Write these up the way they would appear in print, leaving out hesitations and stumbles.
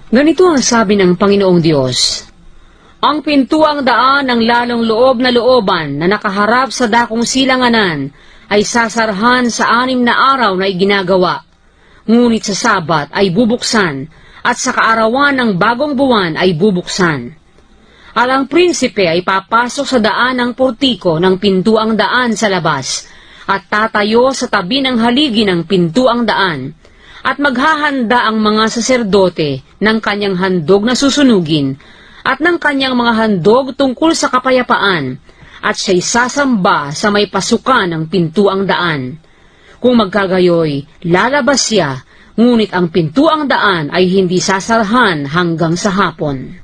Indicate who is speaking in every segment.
Speaker 1: Ganito ang sabi ng Panginoong Diyos: ang pintuang daan ng lalong loob na looban na nakaharap sa dakong silanganan ay sasarhan sa 6 na araw na iginagawa. Ngunit sa Sabat ay bubuksan, at sa kaarawan ng bagong buwan ay bubuksan. At ang prinsipe ay papasok sa daan ng portiko ng pintuang daan sa labas, at tatayo sa tabi ng haligi ng pintuang daan, at maghahanda ang mga saserdote ng kanyang handog na susunugin, at ng kanyang mga handog tungkol sa kapayapaan, at siya'y sasamba sa may pasukan ng pintuang daan. Kung magkagayoy, lalabas siya, ngunit ang pintuang daan ay hindi sasarhan hanggang sa hapon.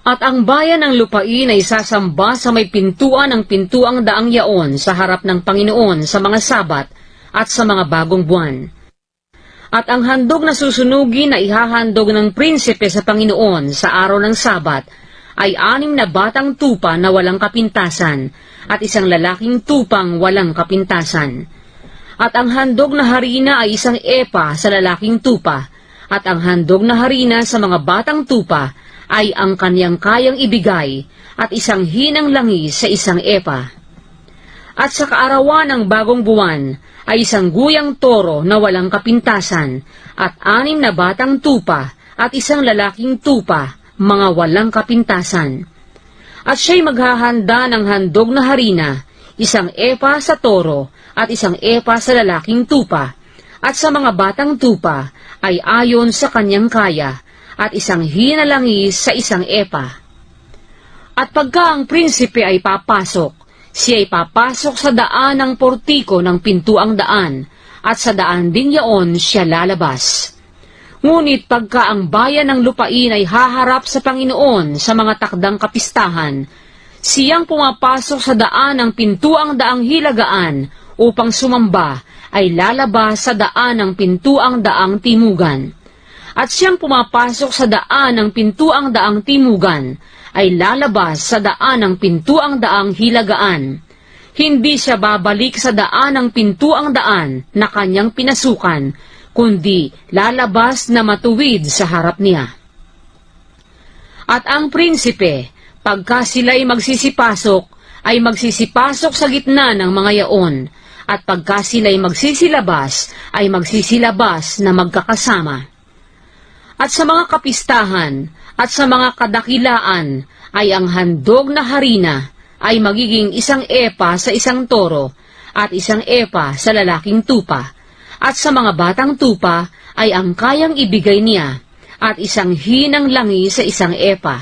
Speaker 1: At ang bayan ng lupain ay sasamba sa may pintuan ng pintuang daang yaon sa harap ng Panginoon sa mga Sabat at sa mga bagong buwan. At ang handog na susunugin na ihahandog ng prinsipe sa Panginoon sa araw ng Sabat ay 6 na batang tupa na walang kapintasan at isang lalaking tupang walang kapintasan. At ang handog na harina ay 1 epa sa lalaking tupa, at ang handog na harina sa mga batang tupa ay ang kaniyang kayang ibigay, at 1 hinang langis sa 1 epa. At sa kaarawan ng bagong buwan ay 1 guyang toro na walang kapintasan, at 6 na batang tupa, at 1 lalaking tupa, mga walang kapintasan. At siya'y maghahanda ng handog na harina, 1 epa sa toro, at 1 epa sa lalaking tupa, at sa mga batang tupa ay ayon sa kanyang kaya, at 1 hinalangis sa 1 epa. At pagka ang prinsipe ay papasok, siya ay papasok sa daan ng portiko ng pintuang daan, at sa daan ding yaon siya lalabas. Ngunit pagka ang bayan ng lupain ay haharap sa Panginoon sa mga takdang kapistahan, siyang pumapasok sa daan ng pintuang daang hilagaan upang sumamba ay lalabas sa daan ng pintuang daang timugan. At siyang pumapasok sa daan ng pintuang daang timugan ay lalabas sa daan ng pintuang daang hilagaan. Hindi siya babalik sa daan ng pintuang daan na kanyang pinasukan, kundi lalabas na matuwid sa harap niya. At ang prinsipe, pagka sila'y magsisipasok, ay magsisipasok sa gitna ng mga yaon, at pagka sila'y magsisilabas, ay magsisilabas na magkakasama. At sa mga kapistahan, at sa mga kadakilaan, ay ang handog na harina ay magiging 1 epa sa 1 toro, at 1 epa sa lalaking tupa, at sa mga batang tupa ay ang kayang ibigay niya, at 1 hinang langi sa 1 epa.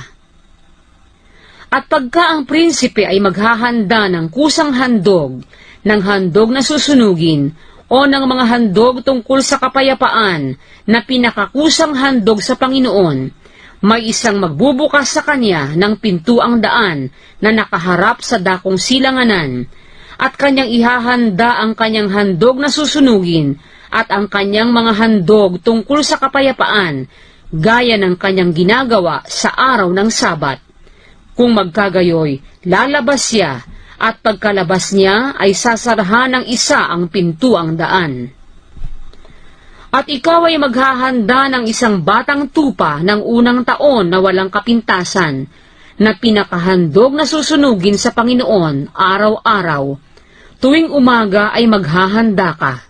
Speaker 1: At pagka ang prinsipe ay maghahanda ng kusang handog, ng handog na susunugin, o ng mga handog tungkol sa kapayapaan na pinakakusang handog sa Panginoon, may 1 magbubukas sa kanya ng pintuang daan na nakaharap sa dakong silanganan, at kanyang ihahanda ang kanyang handog na susunugin at ang kanyang mga handog tungkol sa kapayapaan, gaya ng kanyang ginagawa sa araw ng Sabat. Kung magkagayoy, lalabas siya, at pagkalabas niya ay sasarhan ng isa ang pintuang daan. At ikaw ay maghahanda ng 1 batang tupa ng unang taon na walang kapintasan, na pinakahandog na susunugin sa Panginoon araw-araw. Tuwing umaga ay maghahanda ka.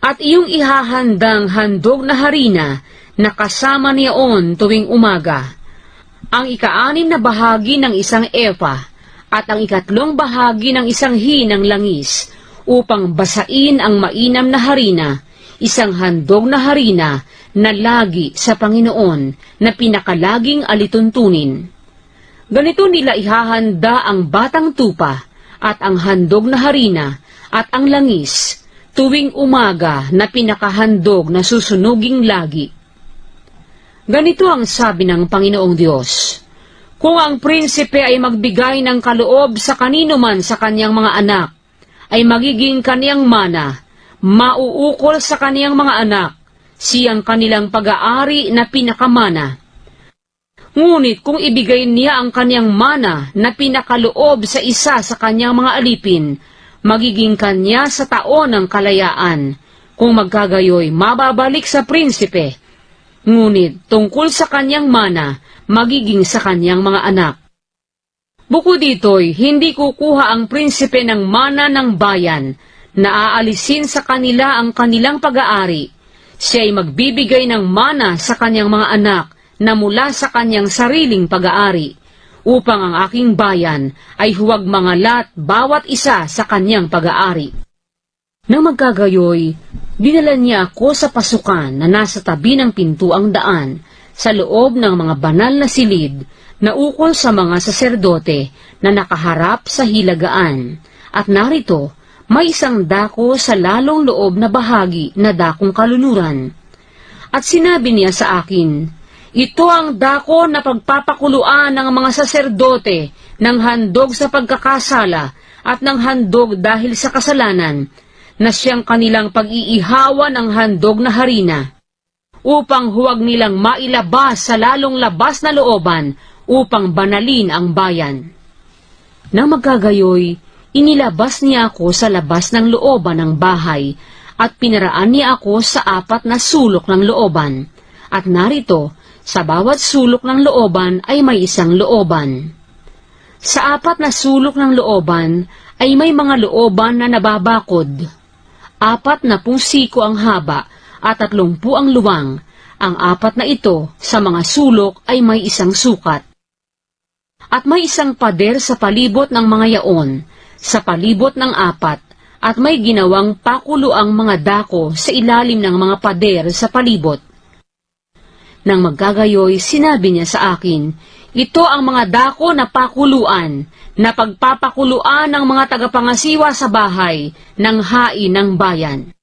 Speaker 1: At iyong ihahandang handog na harina na kasama niyaon tuwing umaga, ang 6 na bahagi ng 1 epa, at ang 3 bahagi ng 1 hinang langis, upang basain ang mainam na harina, 1 handog na harina na lagi sa Panginoon, na pinakalaging alituntunin. Ganito nila ihahanda ang batang tupa, at ang handog na harina, at ang langis, tuwing umaga na pinakahandog na susunuging lagi. Ganito ang sabi ng Panginoong Diyos: kung ang prinsipe ay magbigay ng kaloob sa kanino man sa kanyang mga anak, ay magiging kaniyang mana, mauukol sa kaniyang mga anak, siyang kanilang pag-aari na pinakamana. Ngunit kung ibigay niya ang kaniyang mana na pinakaloob sa isa sa kanyang mga alipin, magiging kanya sa taon ng kalayaan. Kung magkagayoy, mababalik sa prinsipe. ngunit tungkol sa kanyang mana, magiging sa kanyang mga anak. Bukod dito'y hindi kukuha ang prinsipe ng mana ng bayan na aalisin sa kanila ang kanilang pag-aari. Siya'y magbibigay ng mana sa kanyang mga anak na mula sa kanyang sariling pag-aari, upang ang aking bayan ay huwag mangalat bawat isa sa kanyang pag-aari. Nang magkagayoy, dinala niya ako sa pasukan na nasa tabi ng pintuang daan, sa loob ng mga banal na silid, na ukol sa mga saserdote na nakaharap sa hilagaan. At narito, may isang dako sa lalong loob na bahagi na dakong kalunuran. At sinabi niya sa akin, ito ang dako na pagpapakuluan ng mga saserdote ng handog sa pagkakasala at ng handog dahil sa kasalanan, na siyang kanilang pag-iihawa ng handog na harina, upang huwag nilang mailabas sa lalong labas na looban upang banalin ang bayan. Nang magkagayoy, inilabas niya ako sa labas ng looban ng bahay at pinaraan niya ako sa 4 na sulok ng looban, at narito, sa bawat sulok ng looban ay may isang looban. Sa 4 na sulok ng looban ay may mga looban na nababakod. 40 siko ang haba at 30 ang luwang. Ang 4 na ito sa mga sulok ay may isang sukat. At may isang pader sa palibot ng mga yaon, sa palibot ng 4, at may ginawang pakuluang mga dako sa ilalim ng mga pader sa palibot. Nang magkagayoy, sinabi niya sa akin, ito ang mga dako na pakuluan, na pagpapakuluan ng mga tagapangasiwa sa bahay ng hain ng bayan.